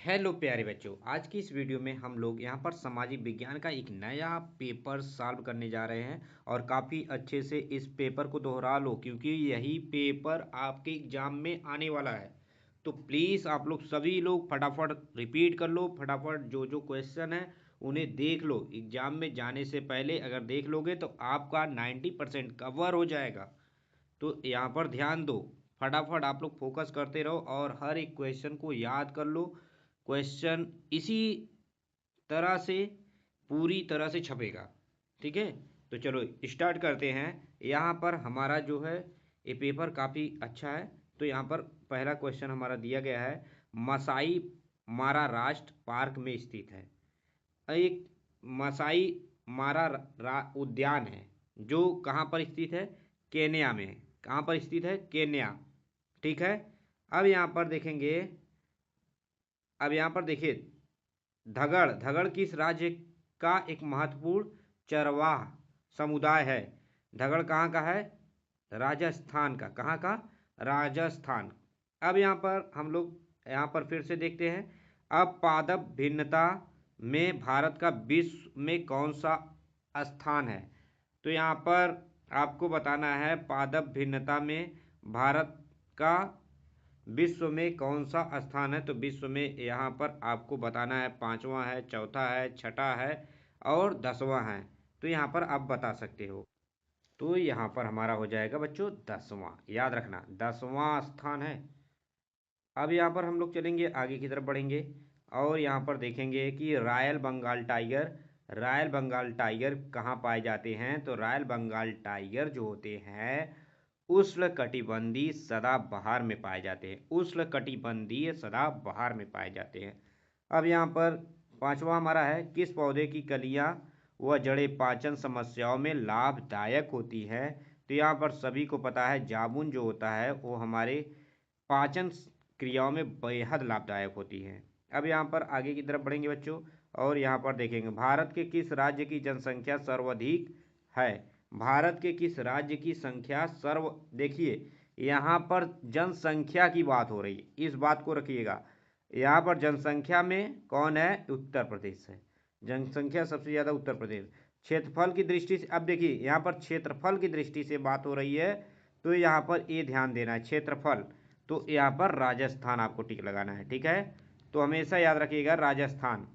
Hello प्यारे बच्चों, आज की इस वीडियो में हम लोग यहाँ पर सामाजिक विज्ञान का एक नया पेपर सॉल्व करने जा रहे हैं। और काफ़ी अच्छे से इस पेपर को दोहरा लो क्योंकि यही पेपर आपके एग्जाम में आने वाला है। तो प्लीज़ आप लोग सभी लोग फटाफट रिपीट कर लो, फटाफट जो जो क्वेश्चन है उन्हें देख लो। एग्जाम में जाने से पहले अगर देख लोगे तो आपका 90% कवर हो जाएगा। तो यहाँ पर ध्यान दो, फटाफट आप लोग फोकस करते रहो और हर एक क्वेश्चन को याद कर लो। क्वेश्चन इसी तरह से पूरी तरह से छपेगा। ठीक है, तो चलो स्टार्ट करते हैं। यहाँ पर हमारा जो है ये पेपर काफ़ी अच्छा है। तो यहाँ पर पहला क्वेश्चन हमारा दिया गया है, मसाई मारा राष्ट्र पार्क में स्थित है। एक मसाई मारा उद्यान है जो कहाँ पर स्थित है? केन्या में। कहाँ पर स्थित है? केन्या। ठीक है। अब यहाँ पर देखेंगे, अब यहाँ पर देखिए, धगड़ धगड़ किस राज्य का एक महत्वपूर्ण चरवाह समुदाय है? धगड़ कहाँ का है? राजस्थान का। कहाँ का? राजस्थान। अब यहाँ पर हम लोग यहाँ पर फिर से देखते हैं, अब पादप भिन्नता में भारत का विश्व में कौन सा स्थान है? तो यहाँ पर आपको बताना है पादप भिन्नता में भारत का विश्व में कौन सा स्थान है। तो विश्व में यहाँ पर आपको बताना है पांचवा है, चौथा है, छठा है और 10वां है। तो यहाँ पर आप बता सकते हो। तो यहाँ पर हमारा हो जाएगा बच्चों 10वां। याद रखना 10वां स्थान है। अब यहाँ पर हम लोग चलेंगे, आगे की तरफ बढ़ेंगे और यहाँ पर देखेंगे कि royal Bengal tiger, royal Bengal tiger कहाँ पाए जाते हैं? तो रॉयल बंगाल टाइगर जो होते हैं उष्णकटिबंधीय सदाबहार में पाए जाते हैं। उष्णकटिबंधीय सदाबहार में पाए जाते हैं। अब यहाँ पर पांचवा हमारा है, किस पौधे की कलियां व जड़ें पाचन समस्याओं में लाभदायक होती है? तो यहाँ पर सभी को पता है जामुन जो होता है वो हमारे पाचन क्रियाओं में बेहद लाभदायक होती है। अब यहाँ पर आगे की तरफ बढ़ेंगे बच्चों और यहाँ पर देखेंगे, भारत के किस राज्य की जनसंख्या सर्वाधिक है? भारत के किस राज्य की संख्या देखिए यहाँ पर जनसंख्या की बात हो रही है, इस बात को रखिएगा। यहाँ पर जनसंख्या में कौन है? उत्तर प्रदेश है। जनसंख्या सबसे ज़्यादा उत्तर प्रदेश। क्षेत्रफल की दृष्टि से, अब देखिए यहाँ पर क्षेत्रफल की दृष्टि से बात हो रही है, तो यहाँ पर ये ध्यान देना है क्षेत्रफल। तो यहाँ पर राजस्थान आपको टिक लगाना है। ठीक है, तो हमेशा याद रखिएगा राजस्थान।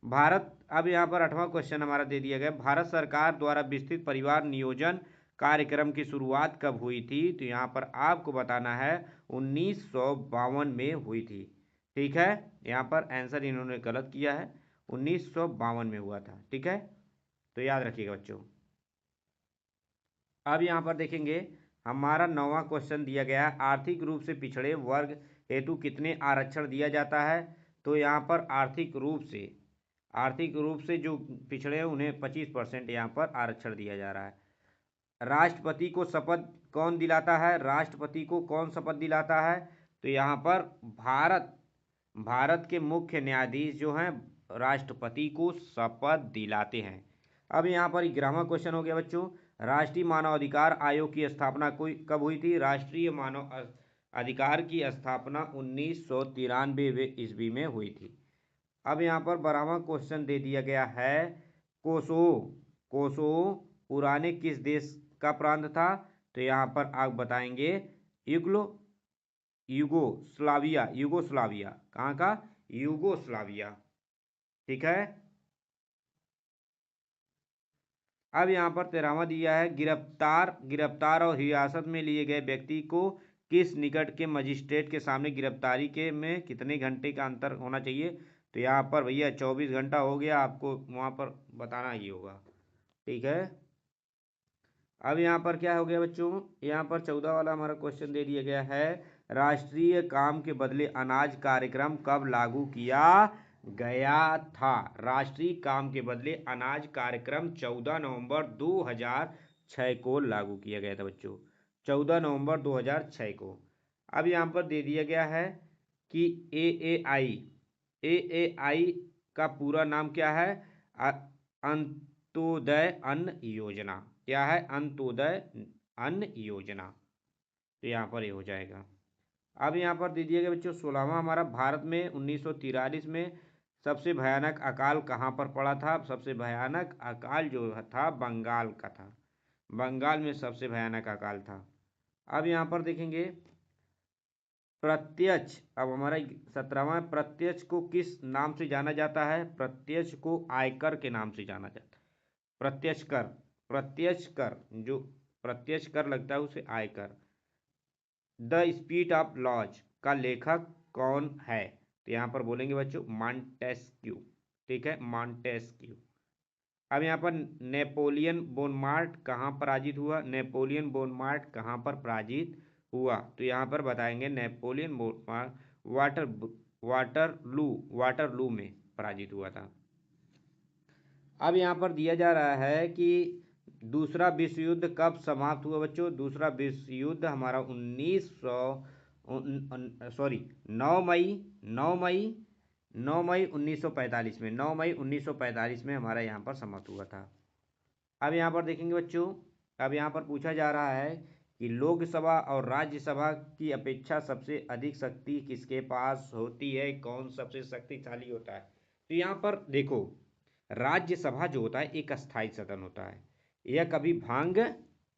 भारत, अब यहाँ पर 8वां क्वेश्चन हमारा दे दिया गया, भारत सरकार द्वारा विस्तृत परिवार नियोजन कार्यक्रम की शुरुआत कब हुई थी? तो यहाँ पर आपको बताना है 1952 में हुई थी। ठीक है, यहाँ पर आंसर इन्होंने गलत किया है, 1952 में हुआ था। ठीक है, तो याद रखिएगा बच्चों। अब यहाँ पर देखेंगे, हमारा 9वां क्वेश्चन दिया गया है, आर्थिक रूप से पिछड़े वर्ग हेतु कितने आरक्षण दिया जाता है? तो यहाँ पर आर्थिक रूप से जो पिछड़े हैं उन्हें 25% यहाँ पर आरक्षण दिया जा रहा है। राष्ट्रपति को शपथ कौन दिलाता है? राष्ट्रपति को कौन शपथ दिलाता है? तो यहाँ पर भारत भारत के मुख्य न्यायाधीश जो हैं राष्ट्रपति को शपथ दिलाते हैं। अब यहाँ पर 11वां क्वेश्चन हो गया बच्चों, राष्ट्रीय मानवाधिकार आयोग की स्थापना कोई कब हुई थी? राष्ट्रीय मानव अधिकार की स्थापना 1993 ईस्वी में हुई थी। अब यहाँ पर 12वां क्वेश्चन दे दिया गया है, कोसोवो कोसोवो पुराने किस देश का प्रांत था? तो यहाँ पर आप बताएंगे युग्लो यूगोस्लाविया, यूगोस्लाविया। कहाँ का? यूगोस्लाविया। ठीक है। अब यहाँ पर 13वां दिया है, गिरफ्तार और हिरासत में लिए गए व्यक्ति को किस निकट के मजिस्ट्रेट के सामने गिरफ्तारी के में कितने घंटे का अंतर होना चाहिए? तो यहाँ पर भैया 24 घंटा हो गया, आपको वहाँ पर बताना ही होगा। ठीक है। अब यहाँ पर क्या हो गया बच्चों, यहाँ पर 14 वाला हमारा क्वेश्चन दे दिया गया है, राष्ट्रीय काम के बदले अनाज कार्यक्रम कब लागू किया गया था? राष्ट्रीय काम के बदले अनाज कार्यक्रम 14 नवंबर 2006 को लागू किया गया था बच्चों, 14 नवंबर 2006 को। अब यहाँ पर दे दिया गया है कि ए ए आई का पूरा नाम क्या है? अंत्योदय अन्न योजना। क्या है? अंत्योदय अन्न योजना। तो यहाँ पर ये हो जाएगा। अब यहाँ पर दे दिया गया बच्चों 16वां हमारा, भारत में 1943 में सबसे भयानक अकाल कहाँ पर पड़ा था। सबसे भयानक अकाल जो था बंगाल का था, बंगाल में सबसे भयानक अकाल था। अब यहाँ पर देखेंगे प्रत्यक्ष, अब हमारा 17वां, प्रत्यक्ष को किस नाम से जाना जाता है। प्रत्यक्ष को आयकर के नाम से जाना जाता है। प्रत्यक्ष कर, प्रत्यक्ष कर, जो प्रत्यक्ष कर लगता है उसे आयकर। द स्पीड ऑफ लॉज का लेखक कौन है। तो यहाँ पर बोलेंगे बच्चों मॉन्टेस्क्यू, ठीक है, मॉन्टेस्क्यू। अब यहाँ पर नेपोलियन बोनापार्ट कहाँ पराजित हुआ। नेपोलियन बोनापार्ट कहाँ पर पराजित हुआ, तो यहाँ पर बताएंगे नेपोलियन बोनापार्ट वाटरलू में पराजित हुआ था। अब यहाँ पर दिया जा रहा है कि दूसरा विश्व युद्ध कब समाप्त हुआ बच्चों। दूसरा विश्व युद्ध हमारा 9 मई 1945 में, 9 मई 1945 में हमारा यहाँ पर समाप्त हुआ था। अब यहाँ पर देखेंगे बच्चों, अब यहाँ पर पूछा जा रहा है कि लोकसभा और राज्यसभा की अपेक्षा सबसे अधिक शक्ति किसके पास होती है, कौन सबसे शक्तिशाली होता है। तो यहाँ पर देखो, राज्यसभा जो होता है एक अस्थायी सदन होता है, यह कभी भंग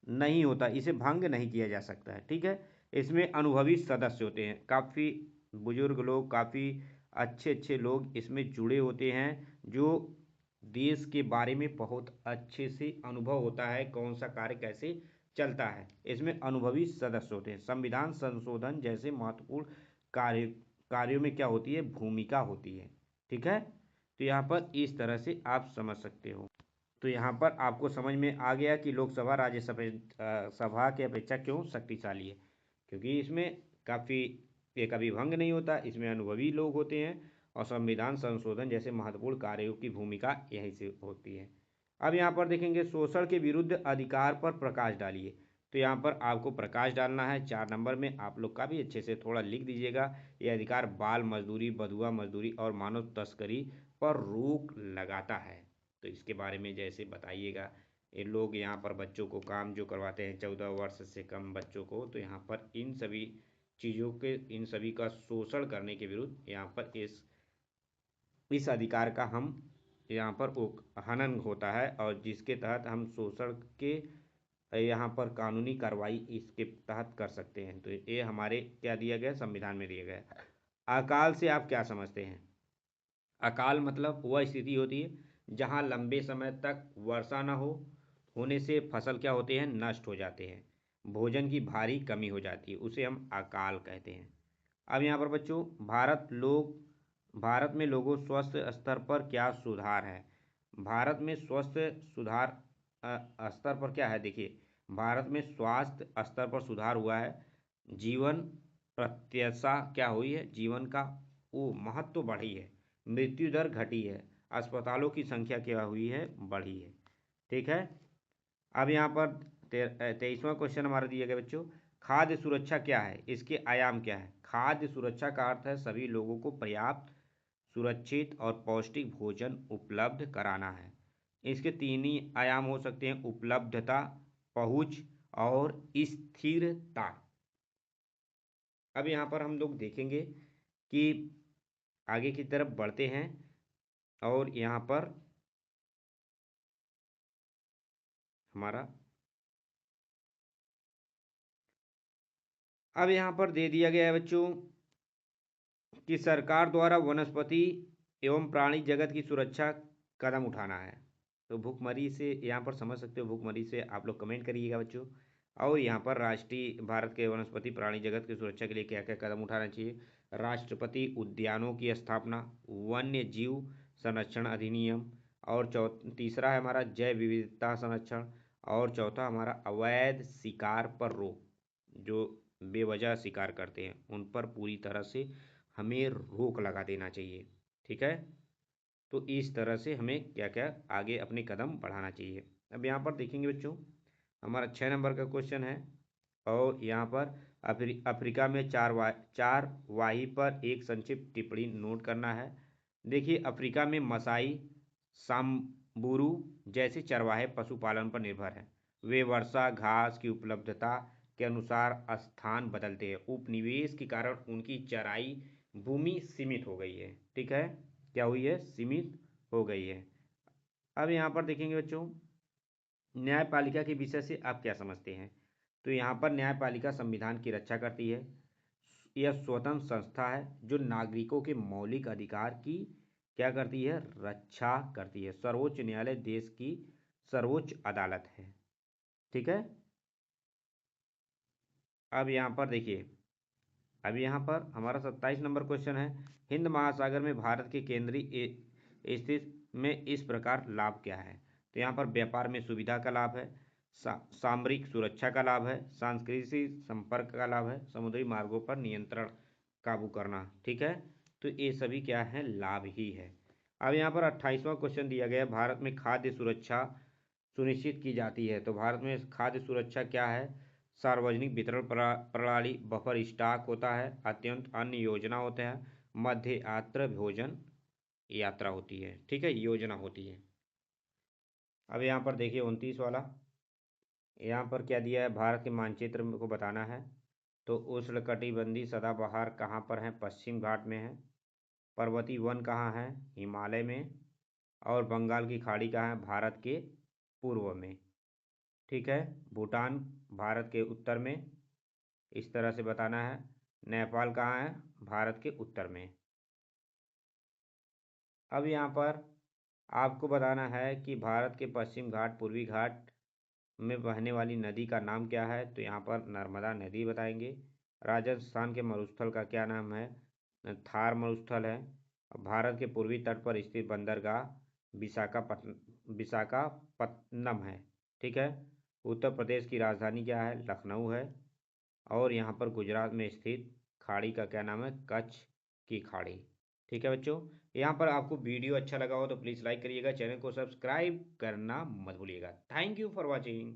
नहीं होता, इसे भंग नहीं किया जा सकता है, ठीक है। इसमें अनुभवी सदस्य होते हैं, काफ़ी बुजुर्ग लोग, काफ़ी अच्छे अच्छे लोग इसमें जुड़े होते हैं, जो देश के बारे में बहुत अच्छे से अनुभव होता है, कौन सा कार्य कैसे चलता है। इसमें अनुभवी सदस्य होते हैं। संविधान संशोधन जैसे महत्वपूर्ण कार्यों में क्या होती है, भूमिका होती है, ठीक है। तो यहाँ पर इस तरह से आप समझ सकते हो। तो यहाँ पर आपको समझ में आ गया कि लोकसभा राज्यसभा सभा की अपेक्षा क्यों शक्तिशाली है, क्योंकि इसमें काफ़ी, ये कभी भंग नहीं होता, इसमें अनुभवी लोग होते हैं और संविधान संशोधन जैसे महत्वपूर्ण कार्यों की भूमिका यहीं से होती है। अब यहाँ पर देखेंगे शोषण के विरुद्ध अधिकार पर प्रकाश डालिए। तो यहाँ पर आपको प्रकाश डालना है 4 नंबर में, आप लोग का भी अच्छे से थोड़ा लिख दीजिएगा। ये अधिकार बाल मजदूरी, बधुआ मजदूरी और मानव तस्करी पर रोक लगाता है। तो इसके बारे में जैसे बताइएगा, ये लोग यहाँ पर बच्चों को काम जो करवाते हैं 14 वर्ष से कम बच्चों को, तो यहाँ पर इन सभी चीज़ों के, इन सभी का शोषण करने के विरुद्ध यहाँ पर इस अधिकार का हम यहाँ पर हनन होता है, और जिसके तहत हम शोषण के यहाँ पर कानूनी कार्रवाई इसके तहत कर सकते हैं। तो ये हमारे क्या दिया गया, संविधान में दिया गया। अकाल से आप क्या समझते हैं। अकाल मतलब वह स्थिति होती है जहाँ लंबे समय तक वर्षा न होने से फसल क्या होते हैं, नष्ट हो जाते हैं, भोजन की भारी कमी हो जाती है, उसे हम अकाल कहते हैं। अब यहाँ पर बच्चों भारत में लोगों स्वास्थ्य स्तर पर क्या सुधार है। भारत में स्वास्थ्य सुधार स्तर पर क्या है, देखिए भारत में स्वास्थ्य स्तर पर सुधार हुआ है। जीवन प्रत्याशा क्या हुई है, जीवन का वो महत्व बढ़ी है। मृत्यु दर घटी है। अस्पतालों की संख्या क्या हुई है, बढ़ी है, ठीक है। अब यहाँ पर 23वां क्वेश्चन हमारा दिया गया बच्चों, खाद्य सुरक्षा क्या है, इसके आयाम क्या है। खाद्य सुरक्षा का अर्थ है सभी लोगों को पर्याप्त, सुरक्षित और पौष्टिक भोजन उपलब्ध कराना है। इसके 3 ही आयाम हो सकते हैं, उपलब्धता, पहुंच और स्थिरता। अब यहाँ पर हम लोग देखेंगे कि आगे की तरफ बढ़ते हैं, और यहाँ पर हमारा अब यहाँ पर दे दिया गया है बच्चों कि सरकार द्वारा वनस्पति एवं प्राणी जगत की सुरक्षा कदम उठाना है। तो भूखमरी से यहाँ पर समझ सकते हो, भूखमरी से आप लोग कमेंट करिएगा बच्चों। और यहाँ पर राष्ट्रीय भारत के वनस्पति प्राणी जगत की सुरक्षा के लिए क्या क्या कदम उठाना चाहिए। राष्ट्रपति उद्यानों की स्थापना, वन्य जीव संरक्षण अधिनियम, और तीसरा है हमारा जैव विविधता संरक्षण, और चौथा हमारा अवैध शिकार पर रोक। जो बेवजह शिकार करते हैं उन पर पूरी तरह से हमें रोक लगा देना चाहिए, ठीक है। तो इस तरह से हमें क्या क्या आगे अपने कदम बढ़ाना चाहिए। अब यहाँ पर देखेंगे बच्चों, हमारा 6 नंबर का क्वेश्चन है, और यहाँ पर अफ्रीका में चार वाही पर एक संक्षिप्त टिप्पणी नोट करना है। देखिए अफ्रीका में मसाई, सांबुरू जैसे चरवाहे पशुपालन पर निर्भर हैं। वे वर्षा, घास की उपलब्धता, के अनुसार स्थान बदलते हैं। उपनिवेश के कारण उनकी चराई भूमि सीमित हो गई है। ठीक है, क्या हुई है? सीमित हो गई है। अब यहाँ पर देखेंगे बच्चों, न्यायपालिका के विषय से आप क्या समझते हैं? तो यहाँ पर न्यायपालिका संविधान की रक्षा करती है। यह स्वतंत्र संस्था है जो नागरिकों के मौलिक अधिकार की क्या करती है? रक्षा करती है। सर्वोच्च न्यायालय देश की सर्वोच्च अदालत है। ठीक है, अब यहाँ पर देखिए, अब यहाँ पर हमारा 27 नंबर क्वेश्चन है, हिंद महासागर में भारत के केंद्रीय स्थित में इस प्रकार लाभ क्या है? तो यहाँ पर व्यापार में सुविधा का लाभ है, सामरिक सुरक्षा का लाभ है, सांस्कृतिक संपर्क का लाभ है, समुद्री मार्गों पर नियंत्रण काबू करना। ठीक है, तो ये सभी क्या है? लाभ ही है। अब यहाँ पर 28वां क्वेश्चन दिया गया है, भारत में खाद्य सुरक्षा सुनिश्चित की जाती है। तो भारत में खाद्य सुरक्षा क्या है? सार्वजनिक वितरण प्रणाली, बफर स्टॉक होता है, अत्यंत अन्य योजना होते हैं, मध्य यात्रा भोजन यात्रा होती है। ठीक है, योजना होती है। अब यहाँ पर देखिए 29 वाला, यहाँ पर क्या दिया है? भारत के मानचित्र को बताना है। तो उष्णकटिबंधीय सदाबहार कहाँ पर है? पश्चिम घाट में है। पर्वतीय वन कहाँ है? हिमालय में। और बंगाल की खाड़ी कहाँ है? भारत के पूर्व में। ठीक है, भूटान भारत के उत्तर में, इस तरह से बताना है। नेपाल कहाँ है? भारत के उत्तर में। अब यहाँ पर आपको बताना है कि भारत के पश्चिम घाट पूर्वी घाट में बहने वाली नदी का नाम क्या है? तो यहाँ पर नर्मदा नदी बताएंगे। राजस्थान के मरुस्थल का क्या नाम है? थार मरुस्थल है। भारत के पूर्वी तट पर स्थित बंदरगाह विशाखापत्तनम है। ठीक है, उत्तर प्रदेश की राजधानी क्या है? लखनऊ है। और यहाँ पर गुजरात में स्थित खाड़ी का क्या नाम है? कच्छ की खाड़ी। ठीक है बच्चों, यहाँ पर आपको वीडियो अच्छा लगा हो तो प्लीज़ लाइक करिएगा, चैनल को सब्सक्राइब करना मत भूलिएगा। Thank you for watching.